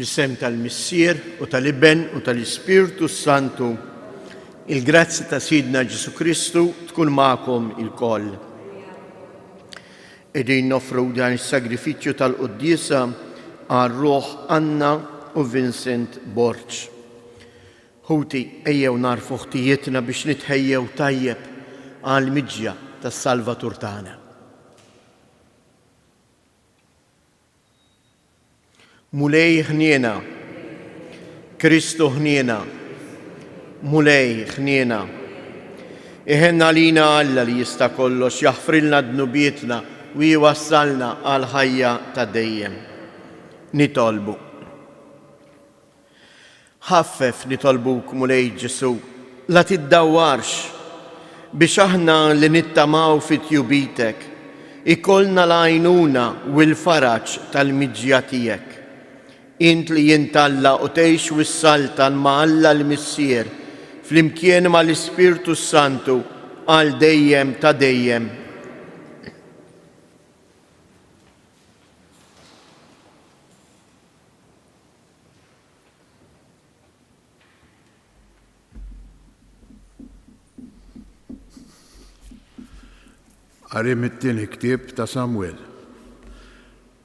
Fil-sem tal-Missier u tal-Ibben u tal-Ispirtu Santu, il-grazzi ta' Sidna Ġesu Kristu tkun magħkom ilkoll. Qegħdin nofru dan is-sagrifiċċju tal-Quddiesa għar-Ruħ Anna u Vincent Borċ. Ħuti ejjew narfu ħtijietna biex nitħejjew tajjeb għall-miġja tas-Salvatur tagħna. Mulej ħniena, Kristu ħniena, mulej ħniena. Iħenna lina Alla li jista' kollox jaħfrilna dnubietna u jwassalna għal ħajja ta' dejjem. Nitolbu. Ħaffef nitolbuk mulej Ġesu, la tiddawwarx biex aħna li nittamaw fit-tjubitek ikollna l-għajnuna u l-faraġ tal-miġja tiegħek. Int li jintalla u tgħix wissaltan ma' Alla l-Missier flimkien ma' l-Ispirtu Santu għal dejjem ta' dejjem. Qarim it-tieni ktieb ta' Samwel.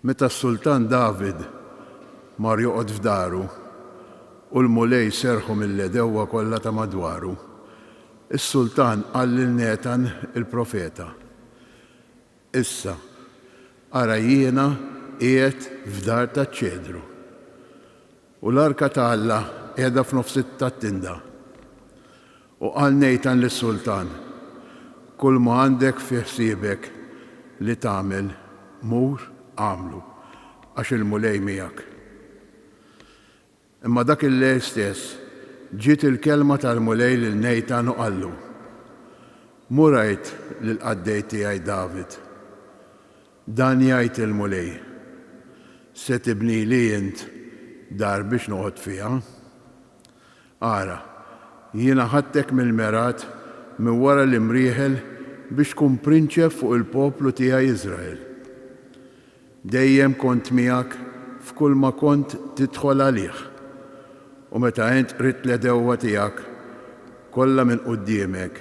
Meta s-Sultan David mar joqgħod f'daru u l-mulej serħu mill-edewwa kollha ta' madwaru, is-Sultan qal lil Netan il-profeta: Issa, ara jiena qiegħed f'dar taċ-ċedru u l-arka ta' Alla qiegħda f'nofs tat-tinda. U qal Netan lis-Sultan: kull ma għandek fi ħsiebek li tagħmel mur għamlu għax il-mulej miegħek. Imma dak il-lejl stess ġiet il-kelma tal-mulej lil Netan u qallu: murajt lil qaddej tiegħi David. Dan jgħid il-mulej: se tibni li int dar biex noqgħod fiha? Ara, jiena ħadtek mill-merat minn wara l-imrieħel biex tkun prinċep fuq il-poplu tiegħi Iżrael. Dejjem kont miegħek f'kull ma kont tidħol għalih. U meta int ridt l-edewwa tiegħek kollha minn quddiemek.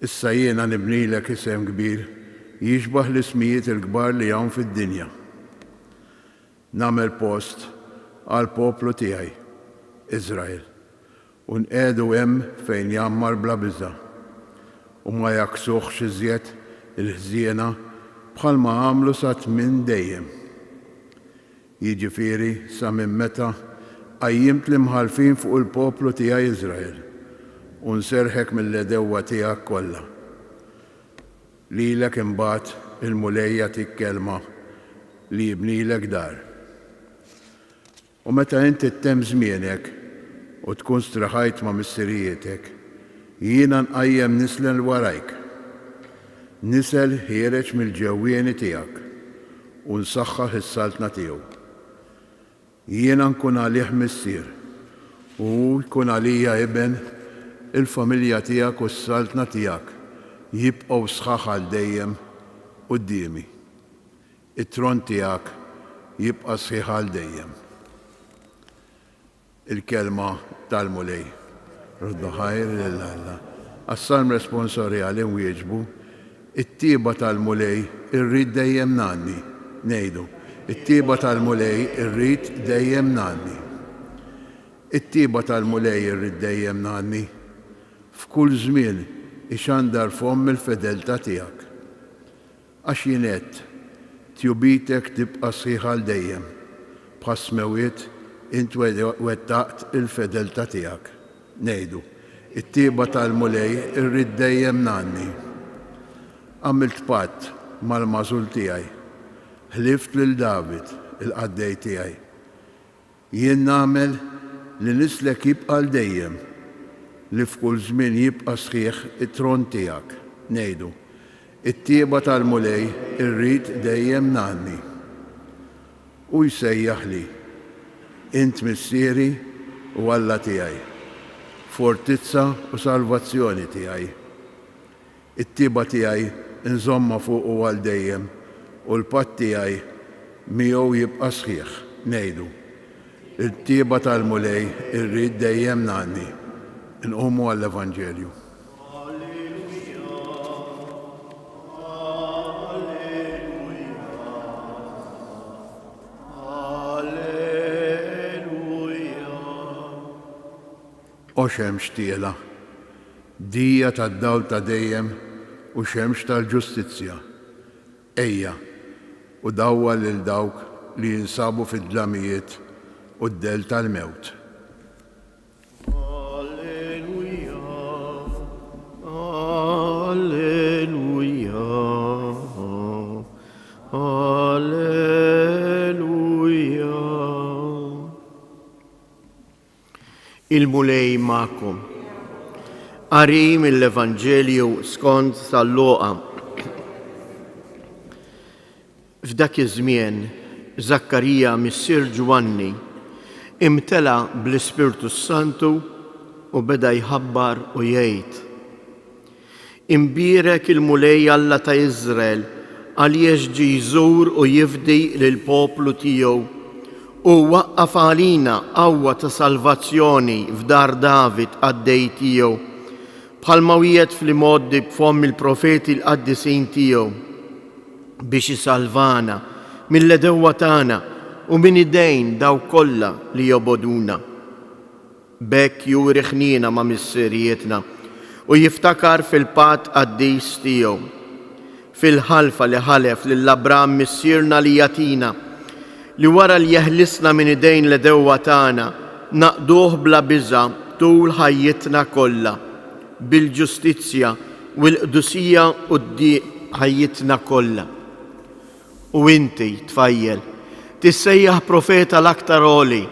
Issa jiena nibnilek isem kbir jixbaħ l-ismijiet il-kbar li hawn fid-dinja. Nagħmel post għall poplu tiegħi Iżrael u nqiegħdu hemm fejn jammar bla biża' u ma jaksuhx iżjed il-ħżiena bħalma għamlu sa tmien dejjem. Jiġifieri sa minn meta qajjimt l-imħalfin fuq il-poplu tiegħi Iżrael u nserħek mill-edewwa tiegħek kollha. Lilek imbagħad il-mulej jagħtik kelma li jibnilek dar. U meta inti ttemm żmienek u tkun straħajt ma' missirietek, jiena nqajjem nisel warajk. Nisel ħireġ mill-ġewwieni tiegħek u nsaħħaħ is-saltna tiegħu. Jiena nkun għalih missier u jkun għalija ibn, il-familja tiegħek u s-saltna tiegħek jibqgħu sħaħ għal dejjem qudiemi. It-tron tiegħek jibqa' sħiħ għal dejjem. Il-kelma tal-mulej. Roddu ħajr lil Alla. Għas-salm responsorjali nwieġbu: it-tieba tal-mulej irrid dejjem nanni. Ngħidu: it-tieba tal-mulej irrid dejjem nanni. It-tieba tal-mulej irrid dejjem nanni. F'kull żmien ixandar fomm il-fedeltà tiegħek. Għax jien għedt tjubitek tibqa' sħiħa għal dejjem. Bħal smewiet int wettaqt il-fedeltà tiegħek. Ngħidu: it-tieba tal-mulej irrid dejjem nanni. Għamilt patt mal-mażul tiegħi. Ħlift lil David il-qaddej tiegħi. Jien nagħmel li nislek jibqa' l dejjem, li f'kull żmien jibqa' sħiħ it-tron tiegħek. Ngħidu: it-tieba tal-mulej irrid dejjem nanni. U jsejjaħ li: int missieri u Alla tiegħi, fortizza u salvazzjoni tiegħi. It-tieba tiegħi nżomma fuq u għal dejjem u l-patt tiegħi miegħu jibqa' sħiħ. ngħidu. Il-tieba tal-mulej irrid dejjem nanni. Nqumu għall-Evanġelju. O xemx tiela, dija tad-dawl ta' dejjem u xemx tal-ġustizzja. Ejja, u dawwa lil dawk li jinsabu fid-dlamijiet u d-del tal-mewt. Alleluja, alleluja, alleluja. Il-mulej ma'kom. Qari mill-Evanġelju skont tal-Luqa. F'dak iż-żmien Zakkarija missier Ġwanni imtela bl-Ispirtu Santu u beda jħabbar u jgħid: Imbierek il-mulej Alla ta' Iżrael għaliex ġie jżur u jifdi lill-poplu tiegħu u waqqaf għalina qawwa ta' salvazzjoni f'dar David għaddej tiegħu bħalma wiegħed fl-imoddi b'fomm il-profeti l-qaddisin tiegħu biex isalvana mill-edewwa tagħna u minn idejn daw kollha li joboduna. Bekk juri ħniena ma' misserietna u jiftakar fil-patt qaddis tiegħu, fil-ħalfa li ħalef lill-Abram missierna li jatina li wara li jeħlisna minn idejn l-edewwa tagħna naqduh bla biża' tul ħajjitna kollha bil-ġustizzja u l-qdusija u ħajjitna kollha. U inti, tfajjel, tissejjaħ profeta l-aktar għoli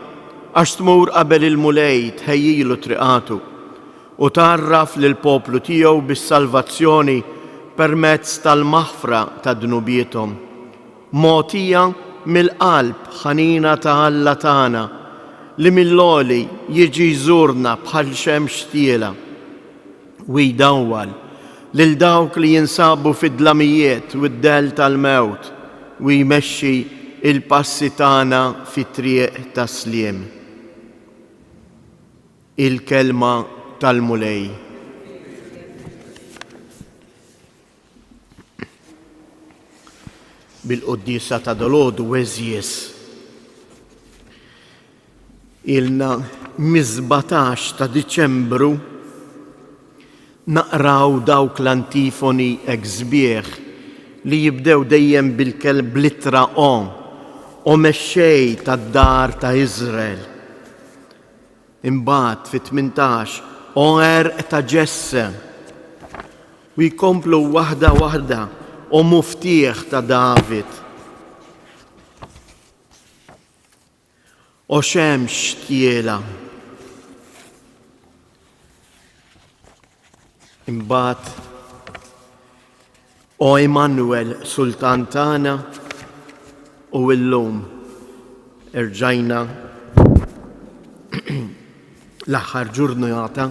għax tmur qabel il-mulej tħejjilu triqatu u tarraf lill-poplu tiegħu bis-salvazzjoni permezz tal-maħfra ta' dnubietom. Mogħtija mill-qalb ħanina ta' Alla tagħna li mill-għoli jiġi jżurna bħal xemx tiela u jdawwal lil dawk li jinsabu fid-dlamijiet u d-del tal-mewt u jmexxi il-passi tagħna fit-triq tas-sliem. Il-kelma tal-mulej. Bil-qudiesa ta' dalodu eżjes. Ilna 17 ta' Diċembru naqraw dawk l-antifoni sbieħ li jibdew dejjem bil-litra O mexxej tad-dar ta' Iżrael. Imbagħad fit-18 Oer ta' Ġesse u jkomplu waħda waħda o muftieħ ta' David. O xemx tiela. Imbagħad O Emanuel Sultan tagħna u llum irġajna l-aħħar ġurnata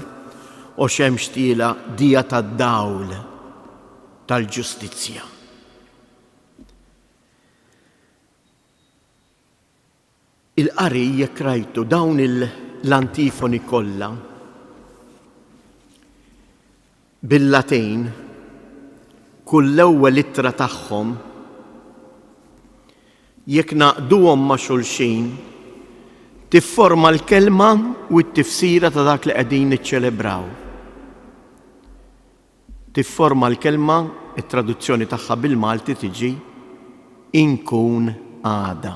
o xemx tiela dija tad-dawl tal-ġustizzja. Il-qari jekk rajtu dawn l-antifoni kollha bil-Latin kull ewwel ittra tagħhom jekk naqduhom ma' xulxin tifforma l-kelma u t-tifsira ta' dak li qegħdin niċċelebraw. Tifforma l-kelma, it-traduzzjoni tagħha bil-Malti tiġi inkun għada.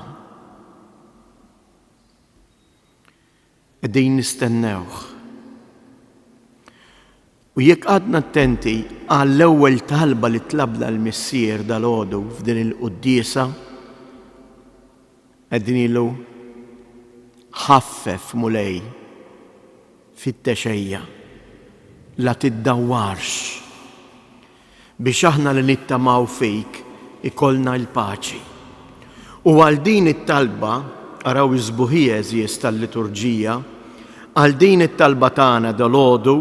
Qegħdin nistennewh. U jekk għadna attenti għall-ewwel talba li tlabna l-missier dal-għodu f'din il-quddiesa, qegħdin ilu ħaffef mulej fit-texejja la tiddawwarx biex aħna li nittamaw fik ikollna l-paċi. U għal din it-talba, araw iżbuħija eżies tal-liturġija, għal din it-talba tagħna dal-għodu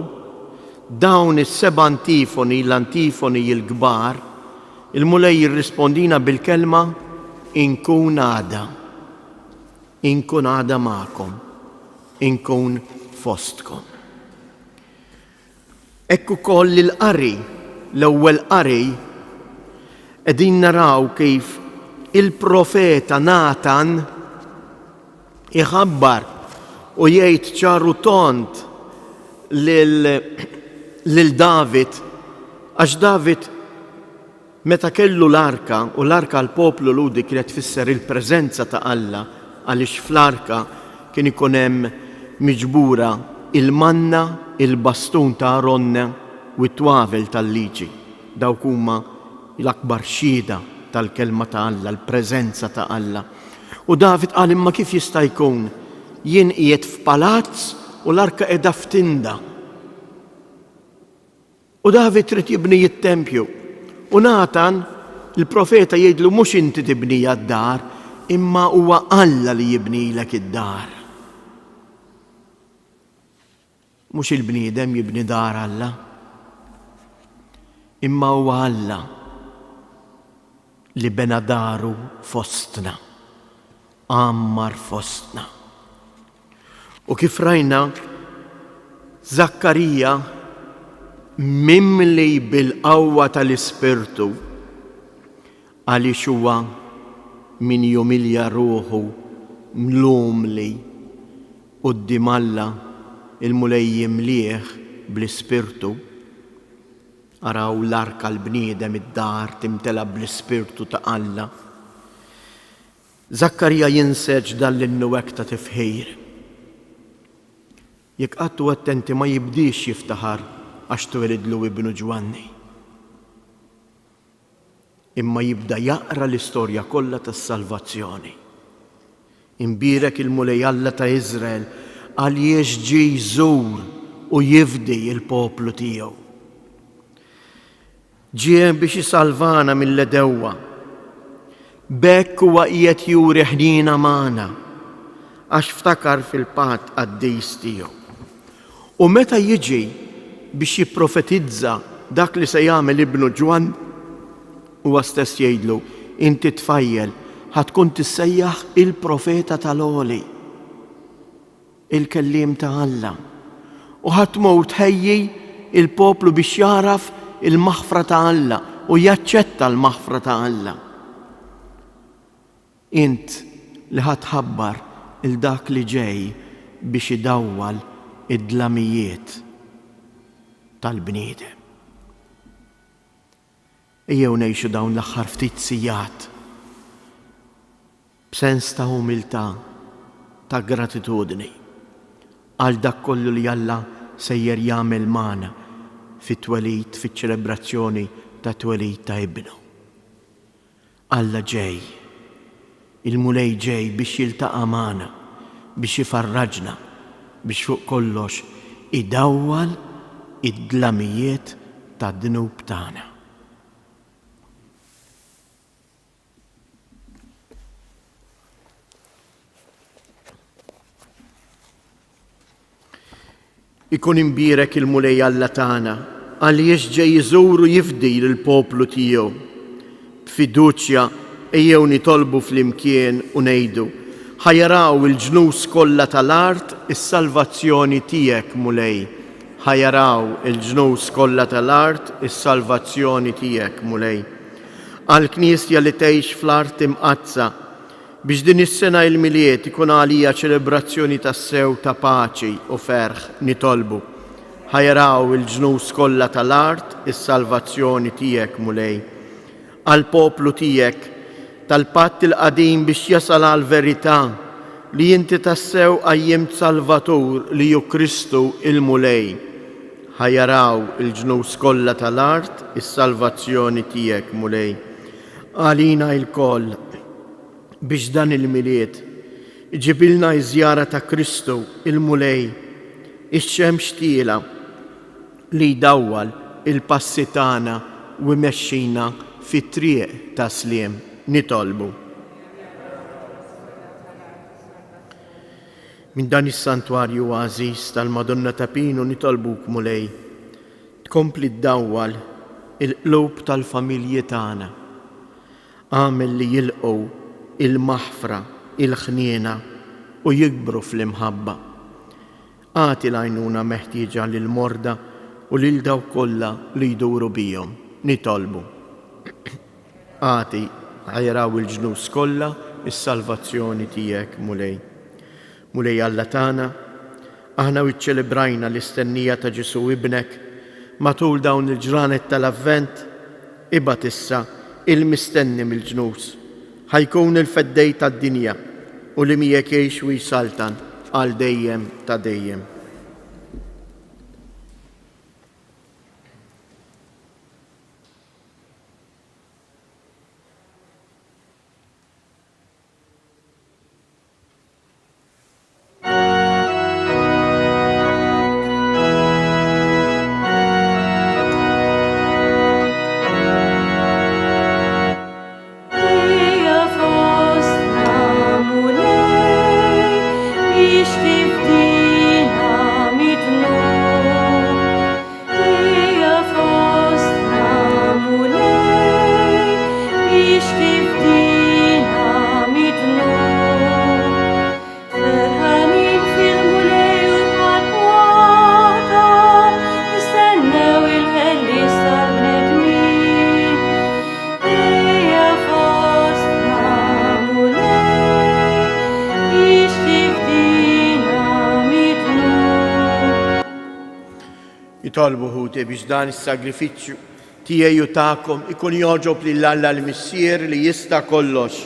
dawn is-seba' antifoni, l-antifoni l-kbar, il-mulej jirrispondina bil-kelma inkun għada. inkun għada ma'kom, inkun fostkom. Ekku koll l-qari, l-ewwel qari, qegħdin naraw kif il-profeta Natan iħabbar u jgħid ċaru tont lil David, għax David meta kellu l-arka, u l-arka l-poplu ludi kienet tfisser il-preżenza ta' Alla, għaliex fl-arka kien ikun hemm miġbura il-manna, il-bastun ta' Aronna u t-twavel tal-liġi. Dawk huma l-akbar xhieda tal-kelma ta' Alla, l-preżenza ta' Alla. U David qal imma kif jista' jkun jien qiegħed f'palazz u l-arka qiegħda f'tinda. U David trid jibni t-tempju. U Natan, il-profeta jgħidlu mhux inti tibnija d-dar, imma huwa Alla li jibnilek id-dar. Mhux il-bniedem jibni dar Alla, imma huwa Alla li bena daru fostna, għammar fostna. U kif rajna, Zakkarija mimli bil-qawwa tal-Ispirtu għaliex huwa min jumilja ruħu mlumli quddiem Alla il-mulej jimlieħ bl-Ispirtu. Araw l-arka l-bniedem id-dar timtela bl-Ispirtu ta' Alla. Zakkarija jinseġ dal-innuwek ta' tifħir. Jekk qattu attenti ma jibdix jiftaħar għax twelidlu ibnu Ġwanni. Imma jibda jaqra l-istorja kollha tas-salvazzjoni. Imbirek il-mulej Alla ta' Iżrael għaliex ġie jżur u jifdi il-poplu tiegħu. Ġie biex jisalvana mill-edewwa. Bekk huwa qiegħed juri ħnina magħna għax ftakar fil-patt qaddis tiegħu. U meta jiġi biex jipprofetizza dak li se jagħmel ibnu Ġwann, huwa stess jgħidlu inti tfajjel ħatkun tissejjaħ il-profeta tal-Għoli, il-kelliem ta' Alla, u ħatmut ħejji il-poplu biex jaraf il-maħfra ta' Alla u jaċċetta l-maħfra ta' Alla. Int li ħatħabbar il-dak li ġej biex idawwal id-dlamijiet tal-bniedem. Ejjew ngħixu dawn l-aħħar ftit sigħat b'sens ta' umiltà, ta' gratitudni għal dak kollu li Alla sejjer jagħmel magħna fit-twelid, fiċ-ċelebrazzjoni ta' twelid ta' ibnu. Alla ġej, il-mulej ġej biex jiltaqa' magħna, biex jifarraġna, biex fuq kollox idawwal id-dlamijiet tad-dnub tagħna. Ikun imbirek il-mulej Alla tagħna għaliex ġej jżuru jifdi lill-poplu tiegħu. B'fiduċja ejjew nitolbu flimkien u ngħidu ħajaraw il-ġnus kollha tal-art is-salvazzjoni tiegħek mulej. Ħajaraw il-ġnus kollha tal-art is-salvazzjoni tiegħek mulej. Għall-Knisja li tgħix fl-art imqazza biex din is-sena il-miliet ikun għalija ċelebrazzjoni tas-sew ta' paċi u ferħ nitolbu. Ħajaraw il-ġnus kollha tal-art is-salvazzjoni tiegħek mulej. Għall-poplu tiegħek tal-patt il-qadim biex jasal għal verità li inti tassew għajjimt Salvatur li ju Kristu il-mulej. Ħajaraw il-ġnus kollha tal-art is-salvazzjoni tiegħek mulej. Għalina il-koll biex dan il-miliet iġibilna iż-żjara ta' Kristu il-mulej, ix-xemx tiela li jdawwal il-passi tagħna u jmexxina fit-triq ta' sliem nitolbu. Min dan is-santwarju għażiż tal-Madonna ta' Pino nitolbuk mulej, tkompli ddawwal il-qlub tal-familji tagħna. Għamel li jilqgħu il-maħfra, il-ħniena u jikbru fl-imħabba. Għati l-għajnuna meħtieġa lil-morda u lil daw kollha li jduru bihom, nitolbu. Għati ħajraw il-ġnus kollha is-salvazzjoni tiegħek mulej. Mulej Alla tagħna, aħna wiċċelebrajna l-istennija ta' Ġesu ibnek matul dawn il-ġranet tal-Avvent, ibad issa il-mistenni mill-ġnus ħajkun il-feddej tad-dinja u li miegħek jgħix u jsaltan għal dejjem ta' dejjem. Jitolbu ħuti biex dan is-sagrifiċċju tiegħi u tagħkom ikun joġob lil Alla l-Missier li jista' kollox.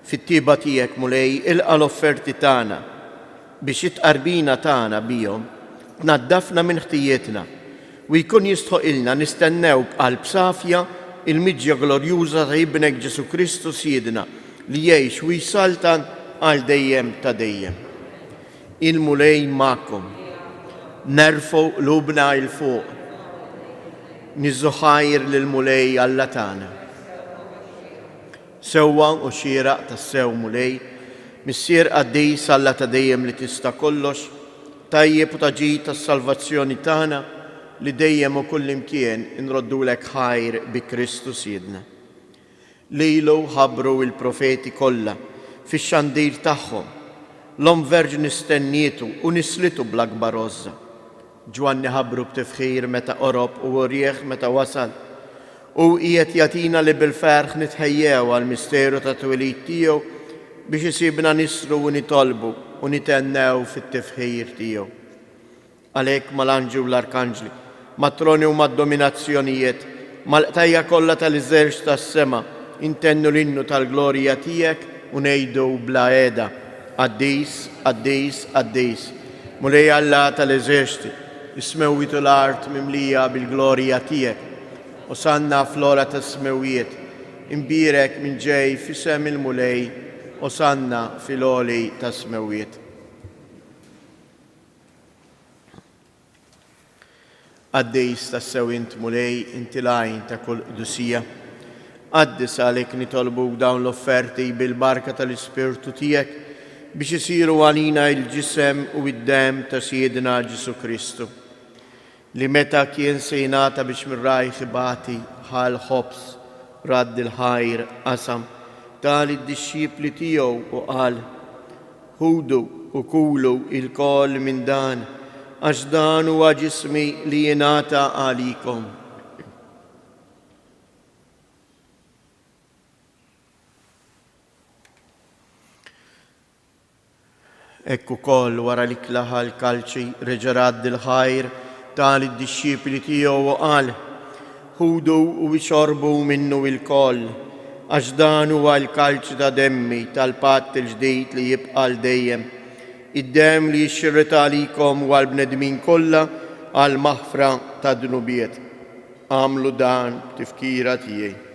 Fit-tieba tiegħek mulej ilqa' l-offerti tagħna biex it-qarbina tagħna bihom tnaddafna minn ħtijietna u jkun jistħoq ilna nistennew b'qalb safja il-miġja glorjuża ta' Ibnek Ġesu Kristu Siedna li jgħix u jsaltan għal dejjem ta' dejjem. Il-mulej ma'kom, nerfgħu qlubna il fuq, niżżuħajr lill-mulej Alla tagħna. Sewwa u xieraq tas-sew mulej, missier qaddis Alla ta' dejjem li tista' kollox, tajjeb u taġid tas-salvazzjoni tagħna li dejjem u kullimkien inroddulek ħajr bi Kristu Siedna. Lilu ħabbru il-profeti kollha fix-xandir tagħhom, l-Om Verġni stennietu u nislitu bl-akbar għoża. Ġwanni ħabbru b'tifħir meta qorob u urjieħ meta wasal u qiegħed jagħtina li bil-ferħ nitħejjew għall-misteru ta' twelid tiegħu biex isibna nisru u nitolbu u nitennew fit-tifħir tiegħu. Għalhekk mal-anġi u l-arkanġli, mat-troni u mad-dominazzjonijiet, mal-qtajja kollha tal-iżerġ tas-sema intennu l-innu tal-glorja tiegħek u ngħidu bla qiegħda Qaddis, qaddis, qaddis, mulej Alla tal-eżerċiti, is-smewwiet u l-art mimlija bil-glorja tiegħek. Osanna fl-ora tas-smewwiet, imbirek minn ġej f'isem il-mulej, osanna fil-għoli tas-smewwiet. Qaddis tas-sew int mulej, inti lajn ta' kull qdusija. Qaddis għalhekk nitolbu dawn l-offerti bil-barka tal-Ispirtu tiegħek biex isiru għalina il-ġisem u id-dem ta' Siedna Ġesu Kristu, li meta kien se jingħata biex mir-rajħ ibati ħal ħobs radd il-ħajr qasam tal-disċipli tiegħu u qal: ħudu u kulu il-koll minn dan, għax dan huwa ġismi li jingħata għalikom. Ekku koll wara li klaħa l-kalċi reġarad il-ħajr tal-disċipli tiegħu u qal: ħudu u xorbu minnu il-koll, għax dan huwa l-kalċi ta' demmi tal-patt il-ġdid li jibqa' dejjem, id-dem li jxirrita għalikom u għall-bnedmin kollha għal maħfra ta' dnubiet. Għamlu dan tifkira tiegħi.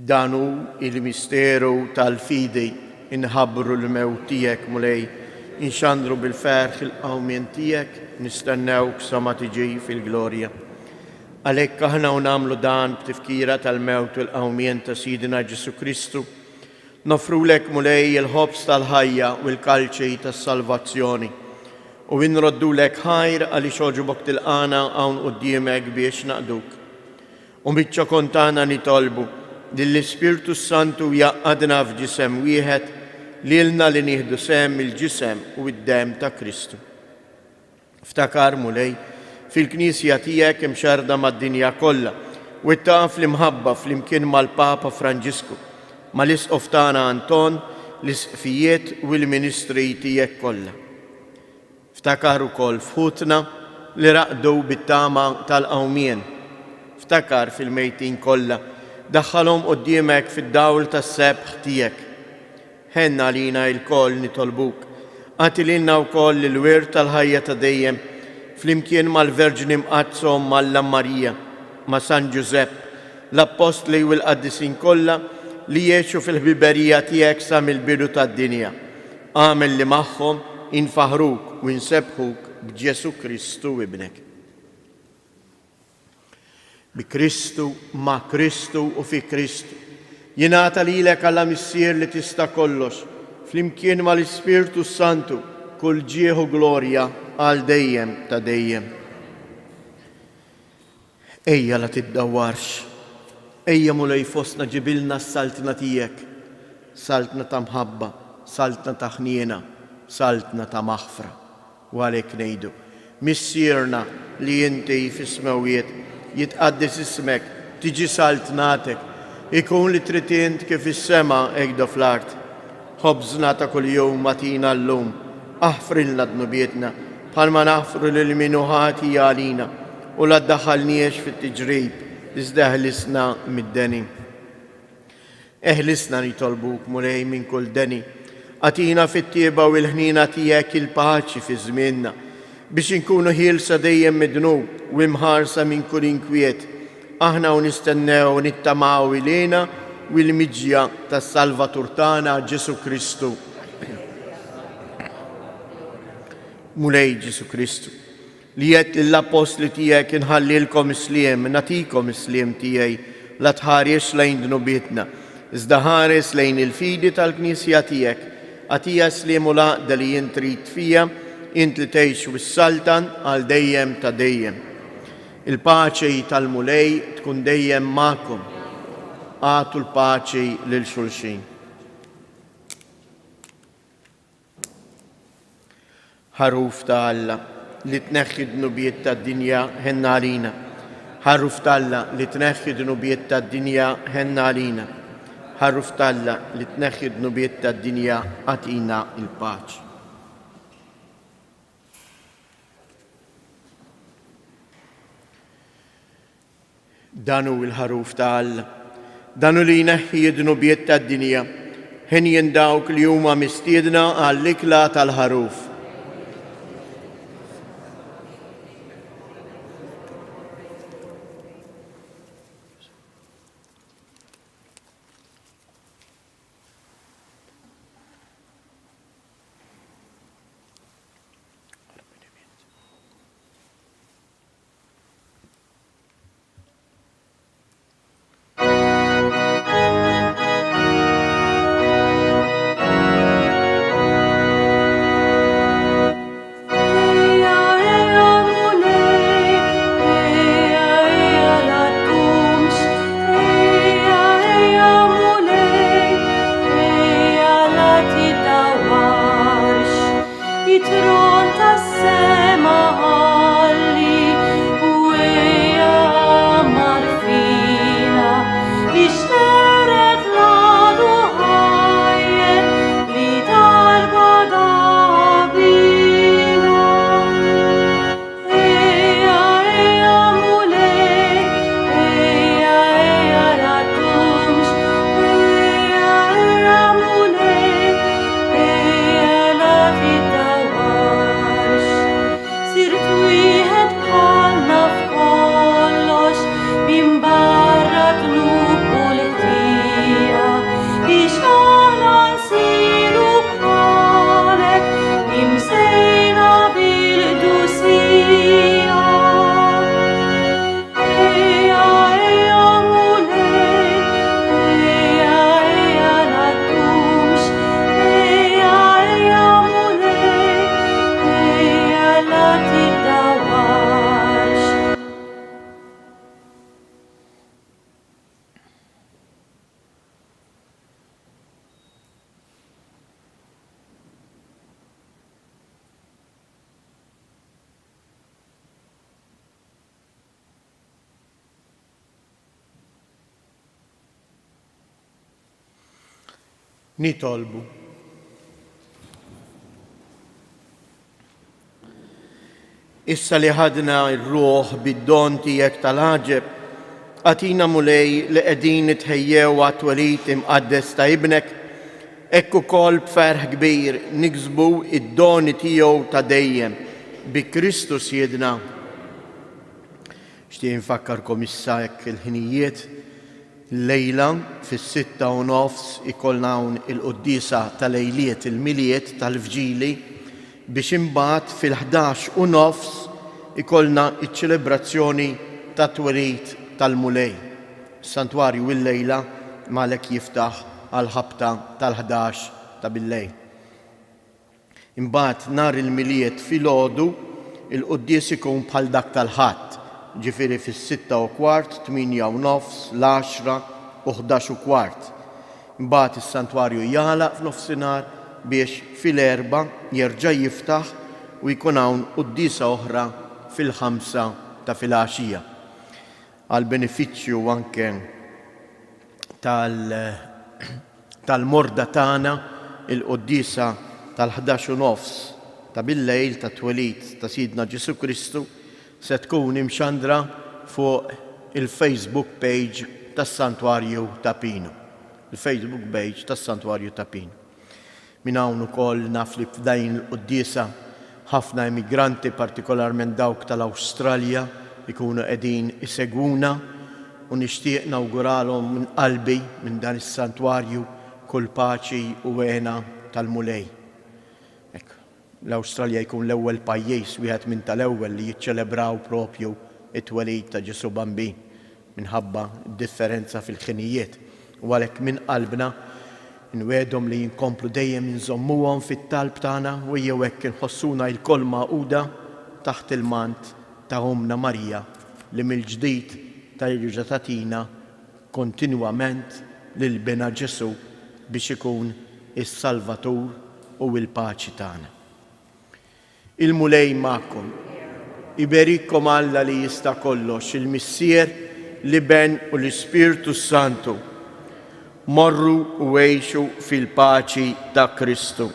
Danu il-misteru tal-fidi inħabbru l-mewt tiegħek mulej, inxandru bil-ferħ il-qawmien tiegħek, nistennewk sa ma tiġi fil-glorja. Għalhekk aħna nagħmlu dan b'tifkira tal-mewt u l-qawmien ta' Sidina Ġesu Kristu, Nofrulek mulej il-ħobs tal-ħajja u l-kalċi tas-salvazzjoni. U nroddulek ħajr għaliex oġobok tilqana hawn quddiemek biex naqduk. U biċċa kontana nitolbu lill-Ispirtu Santu jaqqadna f'ġisem wieħed lilna li nieħdu sem il-ġisem u d-dem ta' Kristu. Ftakar mulej fil-Knisja tiegħek imxarda mad-dinja kollha u ttaf l-imħabba flimkien mal-Papa Franġisku, mal-Isqof tagħna Anton, l-isqfijiet u l-ministri tiegħek kollha. Ftakar ukoll fħutna li raqdu bit-tama tal-qawmien. Ftakar fil-mejtin kollha daħħalhom quddiemek fid-dawl tas-sebħ tiegħek. Ħenna lina il-koll nitolbuk, għati lilna wkoll il-wir tal-ħajja ta' dejjem flimkien mal-Verġni mqazzhom mal-Marija, ma' San Giusepp, l-Apostli u l-Qaddisin kollha li jgħixu fil-ħbiberija tiegħek sa mill-bidu tad-dinja. Għamel li magħhom infaħruk u nsebħuk b'Ġesu Kristu ibnek. Bi Kristu, ma' Kristu u fi Kristu. Jingħata lilek Alla Missier li tista' kollox, flimkien mal-Ispirtu Santu, kull ġieħu glorja għal dejjem ta' dejjem. Ejja la tiddawwarx, ejja mulej fostna ġibilna s-saltna tiegħek, saltna ta' mħabba, saltna ta' ħniena, saltna ta' maħfra. U għalhekk ngħidu, Missierna li inti fis-smawiet jitqaddis ismek, tiġi saltnatek, ikun li tritint kif is-sema hekk fl-art. Ħobżna ta' kuljum matina llum, aħfrilna dnubietna bħalma naħfru lil min ħati għalina u la ddaħħalniex fit-tiġrib iżda eħlisna mid-deni. Eħlisna nitolbuk mulej minn kull deni, għatina fit-tieba u l-ħnina tiegħek il-paċi fi żmienna biex inkunu ħielsa dejjem midnub u imħarsa minn kull inkwiet. Aħna u nistennew u nittamaw ilina u l-miġja tas-Salvatur tagħna Ġesu Kristu. Mulej Ġesu Kristu, li qed lill-Apostli tiegħek inħallilkom isliem, natikom isliem tiegħi la tħares lejn dnubietna, iżda ħares lejn il-fidi tal-Knisja tiegħek, għatija isliem u laqda li jint trid fija, int li tgħix wis-saltan għal dejjem ta' dejjem. Il-paċi tal-mulej tkun dejjem magħkom. Għatu l-paċi lil xulxin. Ħaruf ta' Alla li tneħħi d-nubiet tad-dinja ħenna għalina. Ħaruf ta' Alla li tneħħi d-nubiet tad-dinja ħenna għalina. Ħaruf ta' Alla li tneħħi d-nubiet tad-dinja għatina il-paċi. Danu il-ħaruf ta' Alla, danu li jneħħi d-nubiet tad-dinja, ħin dawk li huma mistiedna għall-ikla tal-ħaruf. Nitolbu. Issa li ħadna r-ruħ bid-don tiegħek tal-ħaġeb, għatina mulej li qegħdin nitħejjew għat-twelid imqaddes ta' ibnek, ekku kol b'ferħ kbir niksbu id-doni tiegħu ta' dejjem bi Kristus Jedna. Xtieq infakkarkom issa hekk il-ħinijiet lejla fis-6:30 ikollna hawn il-qudiesa tal-lejliet il-miliet tal-Fġili biex imbagħad fil-11:30 ikollna iċ-ċelebrazzjoni ta' twelid tal-mulej. Is-santwarju il-lejla malek jiftaħ għal-ħabta tal-11 ta' bil-lejl. Imbagħad nhar il-miliet filgħodu il-quddies ikun bħal dak tal-ħadd, ġifieri fis-6:15, 8:30, l-10 u 11:15. Imbagħad is-santwarju jagħlaq f'nofsinhar biex fil-4 jerġa' jiftaħ u jkun hawn quddiesa oħra fil-5 ta' filgħaxija. Għal benefiċċju anke tal-morda tagħna il-quddiesa tal-11:30 ta' bil-lejl ta' twelid ta' Sidna Ġesu Kristu se tkun imxandra fuq il-Facebook page tas-Santwarju ta' Pino. Il-Facebook page tas-Santwarju ta' Pino. Min hawn ukoll naf li f'dajn il-quddiesa ħafna immigranti, partikolarment dawk tal-Awstralja, ikunu qegħdin isegwuna u nixtieq nawguralhom minn qalbi minn dan is-santwarju kull paċi u għena tal-mulej. L-Awstralja jkun l-ewwel pajjiż wieħed minn tal-ewwel li jiċċelebraw propju it-twelid ta' Ġesu Bambin minħabba d-differenza fil-ħinijiet. U għalhekk minn qalbna nwedhom li jinkomplu dejjem inżommuhom fit-talb tagħna u jew hekk inħossuna l-kol magħquda taħt il-mant ta' Omna Marija li mill-ġdid terġa' tagħtina kontinwament lil bena Ġesu biex ikun is-Salvatur u l-paċi tagħna. Il-mulej magħkom. Iberikkom Alla li jista' kollox, il-Missier, l-Iben u l-Ispirtu Santu. Morru u għejxu fil-paċi ta' Kristu.